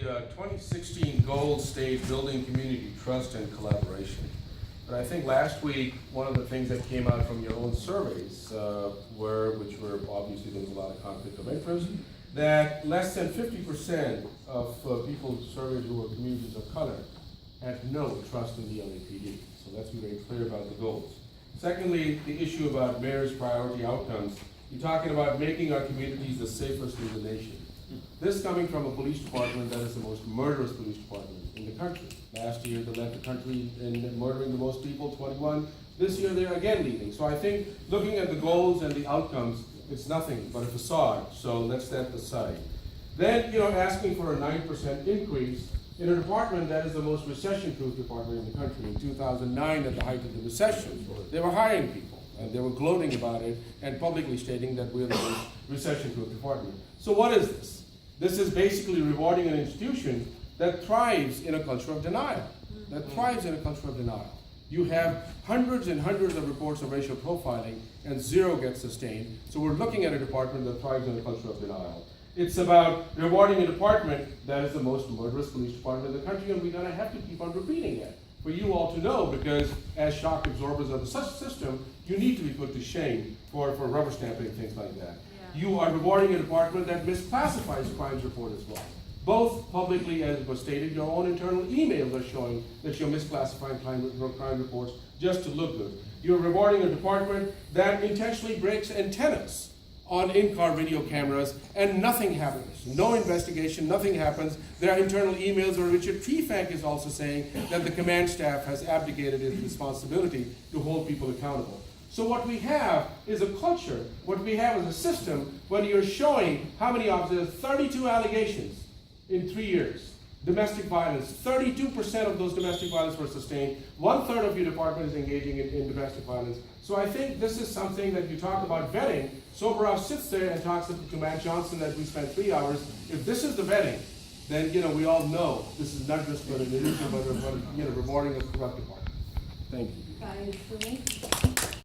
2016 goals state building community trust and collaboration. But I think last week, one of the things that came out from your own surveys which were obviously there was a lot of conflict of interest, that less than 50% of people surveyed who were communities of color had no trust in the LAPD. So let's be very clear about the goals. Secondly, the issue about mayor's priority outcomes. You're talking about making our communities the safest in the nation. This coming from a police department that is the most murderous police department in the country. Last year, they led the country in murdering the most people, 21. This year, they're again leading. So I think looking at the goals and the outcomes, it's nothing but a facade. So let's step aside. Then, asking for a 9% increase in a department that is the most recession-proof department in the country. In 2009, at the height of the recession, they were hiring people, and they were gloating about it and publicly stating that we're the most recession-proof department. So what is this? This is basically rewarding an institution that thrives in a culture of denial. You have hundreds and hundreds of reports of racial profiling, and zero gets sustained. So we're looking at a department that thrives in a culture of denial. It's about rewarding a department that is the most murderous police department in the country, and we're going to have to keep on repeating it for you all to know, because as shock absorbers of the system, you need to be put to shame for rubber stamping things like that. Yeah. You are rewarding a department that misclassifies crimes report as well. Both publicly, as was stated, your own internal emails are showing that you're misclassifying crime reports just to look good. You're rewarding a department that intentionally breaks antennas on in-car video cameras, and nothing happens. No investigation, nothing happens. There are internal emails where Richard Trefank is also saying that the command staff has abdicated its responsibility to hold people accountable. So what we have is a culture, what we have is a system when you're showing how many officers, 32 allegations in 3 years. Domestic violence, 32% of those domestic violence were sustained. 1/3 of your department is engaging in domestic violence. So I think this is something that you talk about vetting. Soberov sits there and talks to Matt Johnson that we spent 3 hours. If this is the vetting, then we all know this is not just for an illusion, but rewarding a corrupt department. Thank you. Got it for me.